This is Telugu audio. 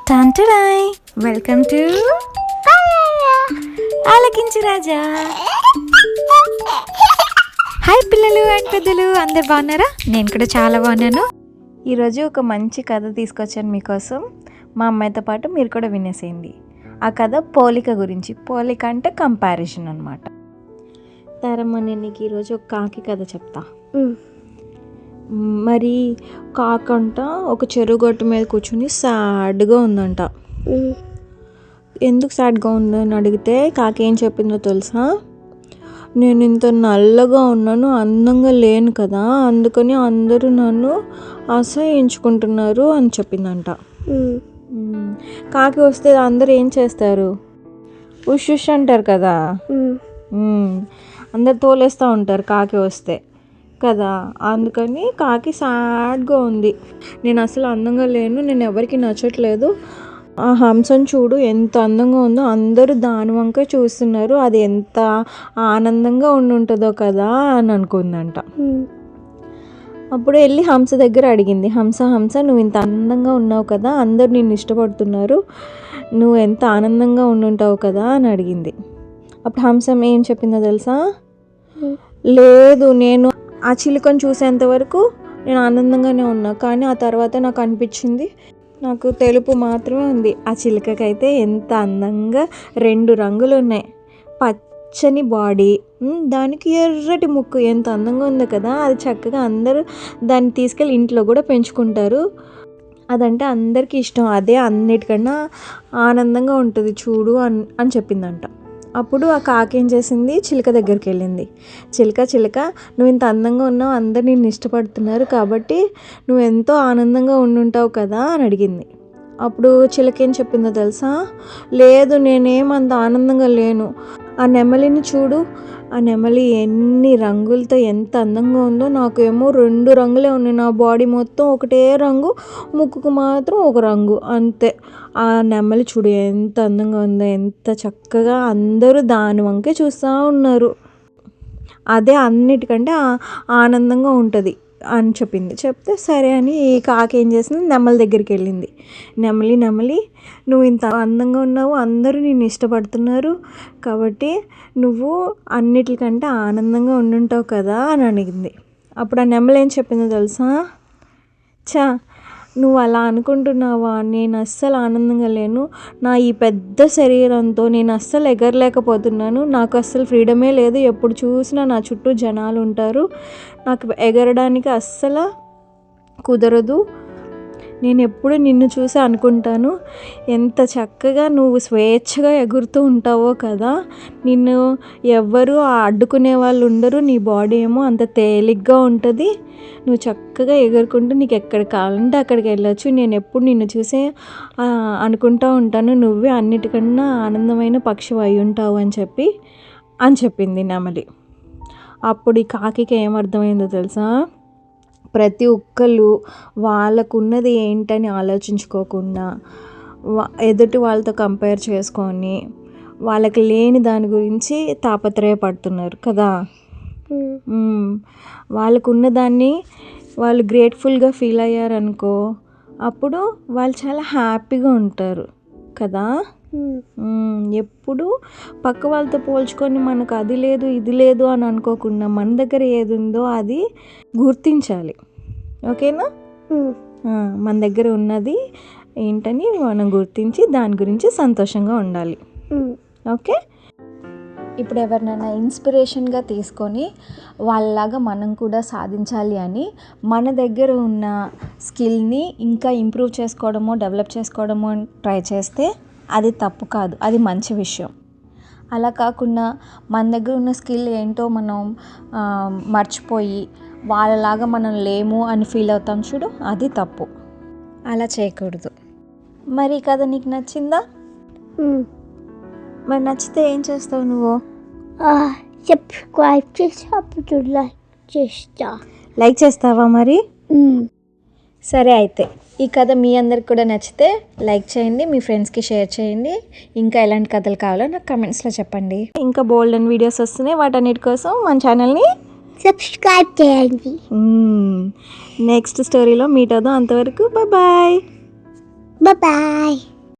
టంటడాయ్ వెల్కమ్ టు ఆలకించు రాజా. హాయ్ పిల్లలు అండ్ పెద్దలు, అందరు బాగున్నారా? నేను కూడా చాలా బాగున్నాను. ఈరోజు ఒక మంచి కథ తీసుకొచ్చాను మీకోసం. మా అమ్మాయితో పాటు మీరు కూడా వినేసేయండి. ఆ కథ పోలిక గురించి. పోలిక అంటే కంపారిజన్ అనమాట. తరమ్మ, నేను నీకు ఈరోజు ఒక కాకి కథ చెప్తా. మరి కాకంట ఒక చెరువు గట్టు మీద కూర్చుని సాడ్గా ఉందంట. ఎందుకు సాడ్గా ఉందని అడిగితే కాకి ఏం చెప్పిందో తెలుసా? నేను ఇంత నల్లగా ఉన్నాను, అందంగా లేను కదా, అందుకని అందరూ నన్ను అసహించుకుంటున్నారు అని చెప్పిందంట. కాకి వస్తే అందరూ ఏం చేస్తారు? ఉష్ అంటారు కదా, అందరు తోలేస్తూ ఉంటారు కాకి వస్తే కదా. అందుకని కాకి సాడ్గా ఉంది. నేను అసలు అందంగా లేను, నేను ఎవరికి నచ్చట్లేదు. ఆ హంసను చూడు ఎంత అందంగా ఉందో, అందరూ దాని వంక చూస్తున్నారు, అది ఎంత ఆనందంగా ఉంటుందో కదా అని అనుకుందంట. అప్పుడు వెళ్ళి హంస దగ్గర అడిగింది, హంస నువ్వు ఇంత అందంగా ఉన్నావు కదా, అందరు నిన్ను ఇష్టపడుతున్నారు, నువ్వు ఎంత ఆనందంగా ఉండుంటావు కదా అని అడిగింది. అప్పుడు హంస ఏం చెప్పిందో తెలుసా? లేదు, నేను ఆ చిలుకను చూసేంత వరకు నేను ఆనందంగానే ఉన్నా, కానీ ఆ తర్వాత నాకు అనిపించింది నాకు తెలుపు మాత్రమే ఉంది. ఆ చిలుకకైతే ఎంత అందంగా 2 రంగులు ఉన్నాయి, పచ్చని బాడీ, దానికి ఎర్రటి ముక్కు, ఎంత అందంగా ఉంది కదా. అది చక్కగా అందరూ దాన్ని తీసుకెళ్ళి ఇంట్లో కూడా పెంచుకుంటారు, అదంటే అందరికీ ఇష్టం, అదే అన్నిటికన్నా ఆనందంగా ఉంటుంది చూడు అని చెప్పిందంట. అప్పుడు ఆ కాకి ఏం చేసింది? చిలుక దగ్గరికి వెళ్ళింది. చిలుక నువ్వు ఇంత అందంగా ఉన్నావు, అందరు నిన్ను ఇష్టపడుతున్నారు, కాబట్టి నువ్వు ఎంతో ఆనందంగా ఉండుంటావు కదా అని అడిగింది. అప్పుడు చిలుక ఏం చెప్పిందో తెలుసా? లేదు, నేనేమంత ఆనందంగా లేను. ఆ నెమలిని చూడు, ఆ నెమలి ఎన్ని రంగులతో ఎంత అందంగా ఉందో, నాకు ఏమో 2 రంగులే ఉన్నాయి, నా బాడీ మొత్తం ఒకటే రంగు, ముక్కుకు మాత్రం ఒక రంగు అంతే. ఆ నెమలి చూడు ఎంత అందంగా ఉందో, ఎంత చక్కగా అందరూ దాని వంకే చూస్తూ ఉన్నారు, అదే అన్నిటికంటే ఆనందంగా ఉంటుంది అని చెప్పింది. చెప్తే సరే అని ఈ కాకి ఏం చేసింది? నెమలి దగ్గరికి వెళ్ళింది. నెమలి నువ్వు ఇంత అందంగా ఉన్నావు, అందరూ నిన్ను ఇష్టపడుతున్నారు, కాబట్టి నువ్వు అన్నిటికంటే ఆనందంగా ఉండుంటావు కదా అని అడిగింది. అప్పుడు ఆ నెమలి ఏం చెప్పిందో తెలుసా? నువ్వు అలా అనుకుంటున్నావా? నేను అస్సలు ఆనందంగా లేను, నా ఈ పెద్ద శరీరంతో నేను అస్సలు ఎగరలేకపోతున్నాను, నాకు అస్సలు ఫ్రీడమే లేదు, ఎప్పుడు చూసినా నా చుట్టూ జనాలు ఉంటారు, నాకు ఎగరడానికి అస్సలు కుదరదు. నేను ఎప్పుడు నిన్ను చూసి అనుకుంటాను, ఎంత చక్కగా నువ్వు స్వేచ్ఛగా ఎగురుతూ ఉంటావో కదా, నిన్ను ఎవ్వరూ అడ్డుకునే వాళ్ళు ఉండరు, నీ బాడీ ఏమో అంత తేలిగ్గా ఉంటుంది, నువ్వు చక్కగా ఎగురుకుంటూ నీకు ఎక్కడికి కావాలంటే అక్కడికి వెళ్ళొచ్చు, నేను ఎప్పుడు నిన్ను చూసే అనుకుంటూ ఉంటాను, నువ్వే అన్నిటికన్నా ఆనందమైన పక్షి అయి ఉంటావు అని చెప్పింది నెమలి. అప్పుడు ఈ కాకికి ఏమర్థమైందో తెలుసా? ప్రతి ఒక్కళ్ళు వాళ్ళకున్నది ఏంటని ఆలోచించుకోకుండా ఎదుటి వాళ్ళతో కంపేర్ చేసుకొని వాళ్ళకి లేని దాని గురించి తాపత్రయపడుతున్నారు కదా. వాళ్ళకున్న దాన్ని వాళ్ళు గ్రేట్ఫుల్గా ఫీల్ అయ్యారనుకో, అప్పుడు వాళ్ళు చాలా హ్యాపీగా ఉంటారు కదా. ఎప్పుడు పక్క వాళ్ళతో పోల్చుకొని మనకు అది లేదు ఇది లేదు అని అనుకోకుండా మన దగ్గర ఏది ఉందో అది గుర్తించాలి, ఓకేనా? మన దగ్గర ఉన్నది ఏంటని మనం గుర్తించి దాని గురించి సంతోషంగా ఉండాలి, ఓకే? ఇప్పుడు ఎవరినైనా ఇన్స్పిరేషన్గా తీసుకొని వాళ్ళలాగా మనం కూడా సాధించాలి అని మన దగ్గర ఉన్న స్కిల్ని ఇంకా ఇంప్రూవ్ చేసుకోవడమో డెవలప్ చేసుకోవడమో ట్రై చేస్తే అది తప్పు కాదు, అది మంచి విషయం. అలా కాకుండా మన దగ్గర ఉన్న స్కిల్ ఏంటో మనం మర్చిపోయి వాళ్ళలాగా మనం లేము అని ఫీల్ అవుతాం చూడు, అది తప్పు, అలా చేయకూడదు. మరి కథ నీకు నచ్చిందా? మరి నచ్చితే ఏం చేస్తావు నువ్వు? సబ్స్క్రైబ్ చేసి అప్పుడు లైక్ చేస్తావా మరి? సరే, అయితే ఈ కథ మీ అందరికి కూడా నచ్చితే లైక్ చేయండి, మీ ఫ్రెండ్స్కి షేర్ చేయండి. ఇంకా ఎలాంటి కథలు కావాలో నాకు కమెంట్స్లో చెప్పండి. ఇంకా బోల్డ్ అండ్ వీడియోస్ వస్తున్నాయి, వాటన్నిటి కోసం మన ఛానల్ని సబ్స్క్రైబ్ చేయండి. నెక్స్ట్ స్టోరీలో మీట్ అవుదాం, అంతవరకు బాయ్. Bye bye.